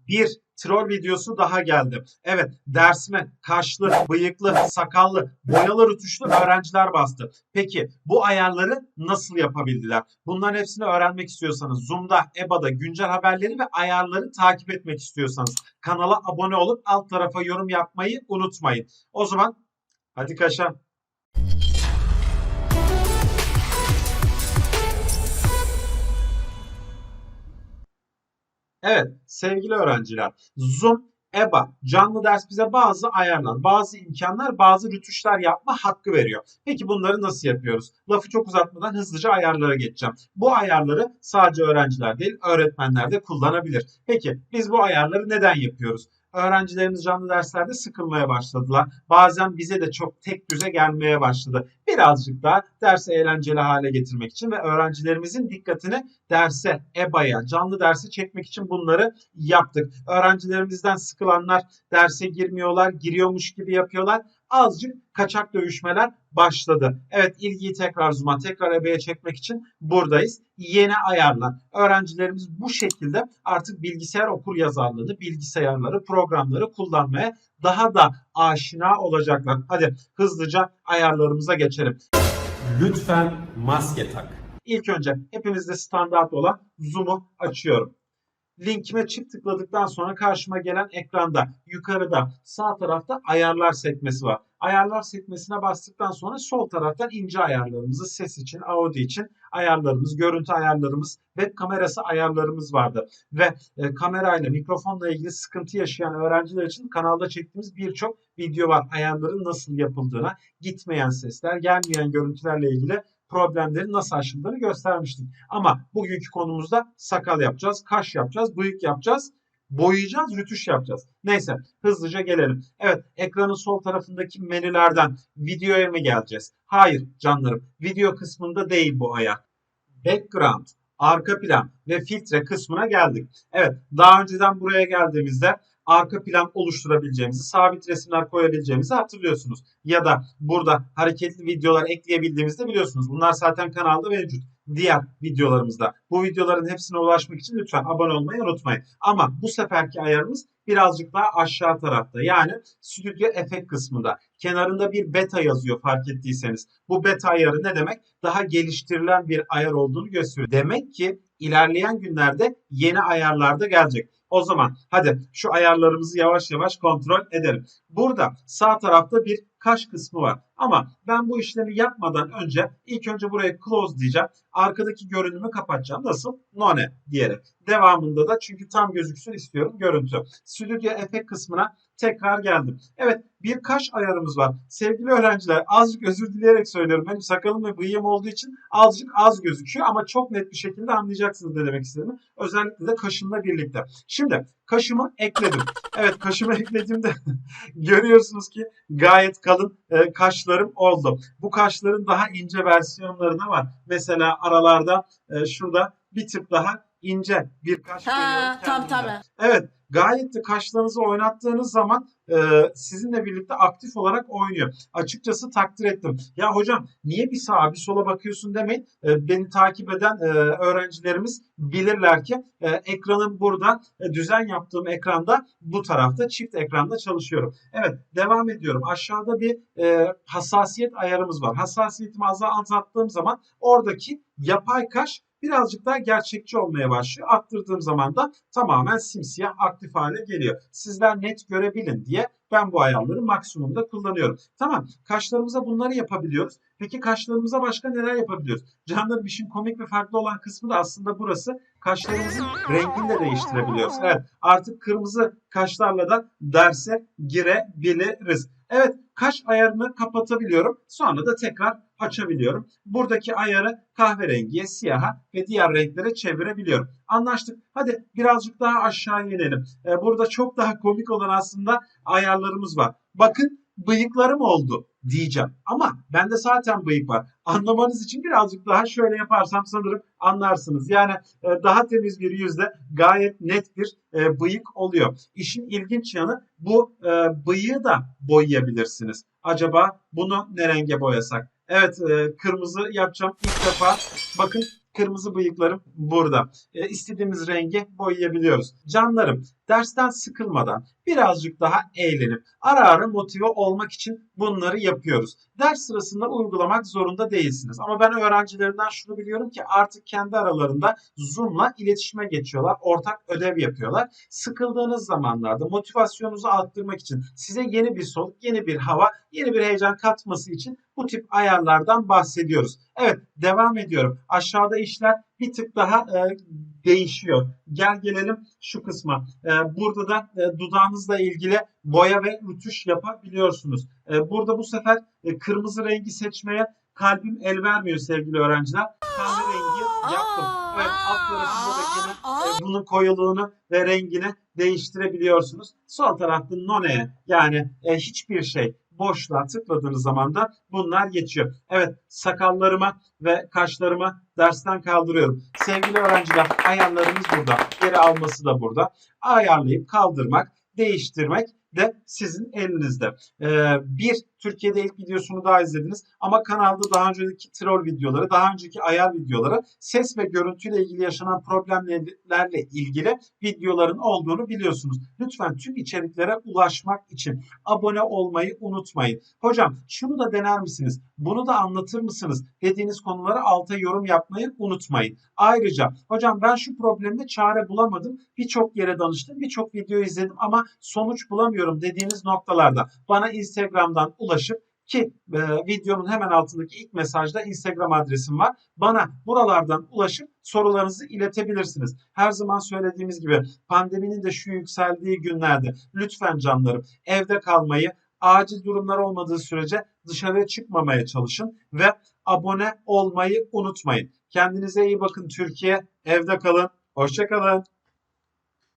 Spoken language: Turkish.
Bir troll videosu daha geldi. Evet, dersime kaşlı, bıyıklı, sakallı, boyalı rutuşlu öğrenciler bastı. Peki bu ayarları nasıl yapabildiler? Bunların hepsini öğrenmek istiyorsanız, Zoom'da, EBA'da güncel haberleri ve ayarları takip etmek istiyorsanız kanala abone olup alt tarafa yorum yapmayı unutmayın. O zaman hadi kaşa. Evet sevgili öğrenciler, Zoom, EBA, canlı ders bize bazı ayarlar, bazı imkanlar, bazı rütuşlar yapma hakkı veriyor. Peki bunları nasıl yapıyoruz? Lafı çok uzatmadan hızlıca ayarlara geçeceğim. Bu ayarları sadece öğrenciler değil, öğretmenler de kullanabilir. Peki biz bu ayarları neden yapıyoruz? Öğrencilerimiz canlı derslerde sıkılmaya başladılar. Bazen bize de çok tek düze gelmeye başladı. Birazcık daha dersi eğlenceli hale getirmek için ve öğrencilerimizin dikkatini derse, EBA'ya, canlı dersi çekmek için bunları yaptık. Öğrencilerimizden sıkılanlar derse girmiyorlar, giriyormuş gibi yapıyorlar. Azıcık kaçak dövüşmeler başladı. Evet, ilgiyi tekrar Zoom'a, tekrar EBA'ya çekmek için buradayız. Yeni ayarlar. Öğrencilerimiz bu şekilde artık bilgisayar okuryazarlığını, bilgisayarları, programları kullanmaya daha da aşina olacaklar. Hadi hızlıca ayarlarımıza geçelim. Lütfen maske tak. İlk önce hepimizde standart olan Zoom'u açıyorum. Linkime çift tıkladıktan sonra karşıma gelen ekranda yukarıda sağ tarafta ayarlar sekmesi var. Ayarlar sekmesine bastıktan sonra sol taraftan ince ayarlarımızı, ses için, audio için ayarlarımız, görüntü ayarlarımız, web kamerası ayarlarımız vardı. Ve kamerayla, mikrofonla ilgili sıkıntı yaşayan öğrenciler için kanalda çektiğimiz birçok video var. Ayarların nasıl yapıldığına, gitmeyen sesler, gelmeyen görüntülerle ilgili problemlerin nasıl aşıldığını göstermiştik. Ama bugünkü konumuzda sakal yapacağız, kaş yapacağız, bıyık yapacağız, boyayacağız, rütuş yapacağız. Neyse hızlıca gelelim. Evet, ekranın sol tarafındaki menülerden videoya mı geleceğiz? Hayır canlarım, video kısmında değil bu ayar. Background, arka plan ve filtre kısmına geldik. Evet, daha önceden buraya geldiğimizde arka plan oluşturabileceğimizi, sabit resimler koyabileceğimizi hatırlıyorsunuz. Ya da burada hareketli videolar ekleyebildiğimizde biliyorsunuz. Bunlar zaten kanalda mevcut. Diğer videolarımızda. Bu videoların hepsine ulaşmak için lütfen abone olmayı unutmayın. Ama bu seferki ayarımız birazcık daha aşağı tarafta. Yani stüdyo efekt kısmında. Kenarında bir beta yazıyor fark ettiyseniz. Bu beta ayarı ne demek? Daha geliştirilen bir ayar olduğunu gösteriyor. Demek ki ilerleyen günlerde yeni ayarlarda gelecek. O zaman hadi şu ayarlarımızı yavaş yavaş kontrol edelim. Burada sağ tarafta bir kaş kısmı var. Ama ben bu işlemi yapmadan önce ilk önce buraya close diyeceğim. Arkadaki görünümü kapatacağım. Nasıl? None diyerek. Devamında da çünkü tam gözüksün istiyorum görüntü. Stüdyo efekt kısmına tekrar geldim. Evet, bir kaş ayarımız var. Sevgili öğrenciler, azıcık özür dileyerek söylüyorum. Benim sakalım ve bıyığım olduğu için azıcık az gözüküyor ama çok net bir şekilde anlayacaksınız ne demek istediğimi. Özellikle de kaşımla birlikte. Şimdi kaşımı ekledim. Evet, kaşımı eklediğimde görüyorsunuz ki gayet kalın kaşlarım oldu. Bu kaşların daha ince versiyonları da var. Mesela aralarda şurada bir tık daha ince bir kaş görüyorum Tabii kendimde. tabii. Evet, gayet de kaşlarınızı oynattığınız zaman sizinle birlikte aktif olarak oynuyor. Açıkçası takdir ettim. Ya hocam niye bir sağa bir sola bakıyorsun demeyin. Beni takip eden öğrencilerimiz bilirler ki ekranın burada düzen yaptığım ekranda bu tarafta çift ekranda çalışıyorum. Evet devam ediyorum. Aşağıda bir hassasiyet ayarımız var. Hassasiyetimi azalttığım zaman oradaki yapay kaş birazcık daha gerçekçi olmaya başlıyor. Arttırdığım zaman da tamamen simsiyah aktif hale geliyor. Sizler net görebilin diye ben bu ayarları maksimumda kullanıyorum. Tamam, kaşlarımıza bunları yapabiliyoruz. Peki kaşlarımıza başka neler yapabiliyoruz? Canlarım, işin komik ve farklı olan kısmı da aslında burası. Kaşlarımızın rengini de değiştirebiliyoruz. Evet, artık kırmızı kaşlarla da derse girebiliriz. Evet, kaş ayarını kapatabiliyorum. Sonra da tekrar açabiliyorum. Buradaki ayarı kahverengiye, siyaha ve diğer renklere çevirebiliyorum. Anlaştık. Hadi birazcık daha aşağı inelim. Burada çok daha komik olan aslında ayarlarımız var. Bakın bıyıklarım oldu diyeceğim. Ama bende zaten bıyık var. Anlamanız için birazcık daha şöyle yaparsam sanırım anlarsınız. Yani daha temiz bir yüzde gayet net bir bıyık oluyor. İşin ilginç yanı bu bıyığı da boyayabilirsiniz. Acaba bunu ne renge boyasak? Evet, kırmızı yapacağım ilk defa. Bakın Kırmızı bıyıklarım burada. İstediğimiz rengi boyayabiliyoruz. Canlarım, dersten sıkılmadan birazcık daha eğlenip ara ara motive olmak için bunları yapıyoruz. Ders sırasında uygulamak zorunda değilsiniz. Ama ben öğrencilerimden şunu biliyorum ki artık kendi aralarında Zoom'la iletişime geçiyorlar. Ortak ödev yapıyorlar. Sıkıldığınız zamanlarda motivasyonunuzu arttırmak için size yeni bir soluk, yeni bir hava, yeni bir heyecan katması için bu tip ayarlardan bahsediyoruz. Evet, devam ediyorum. Aşağıda işler bir tık daha değişiyor. Gel gelelim şu kısma. Burada da dudağınızla ilgili boya ve rütuş yapabiliyorsunuz. Burada bu sefer kırmızı rengi seçmeye kalbim el vermiyor sevgili öğrenciler. Kahverengi yaptım. Evet, alt tarafında da yine bunun koyuluğunu ve rengini değiştirebiliyorsunuz. Sol tarafta None'ye yani hiçbir şey boşluğa tıkladığınız zaman da bunlar geçiyor. Evet, sakallarıma ve kaşlarıma dersten kaldırıyorum. Sevgili öğrenciler, ayarlarımız burada. Geri alması da burada. Ayarlayıp kaldırmak, değiştirmek de sizin elinizde. Bir Türkiye'de ilk videosunu daha izlediniz ama kanalda daha önceki troll videoları, daha önceki ayar videoları, ses ve görüntüyle ilgili yaşanan problemlerle ilgili videoların olduğunu biliyorsunuz. Lütfen tüm içeriklere ulaşmak için abone olmayı unutmayın. Hocam şunu da dener misiniz? Bunu da anlatır mısınız? Dediğiniz konuları alta yorum yapmayı unutmayın. Ayrıca hocam ben şu problemde çare bulamadım. Birçok yere danıştım, birçok video izledim ama sonuç bulamıyorum dediğiniz noktalarda bana Instagram'dan ulaşıp ki videonun hemen altındaki ilk mesajda Instagram adresim var. Bana buralardan ulaşıp sorularınızı iletebilirsiniz. Her zaman söylediğimiz gibi pandeminin de şu yükseldiği günlerde lütfen canlarım evde kalmayı, acil durumlar olmadığı sürece dışarıya çıkmamaya çalışın ve abone olmayı unutmayın. Kendinize iyi bakın Türkiye. Evde kalın. Hoşça kalın.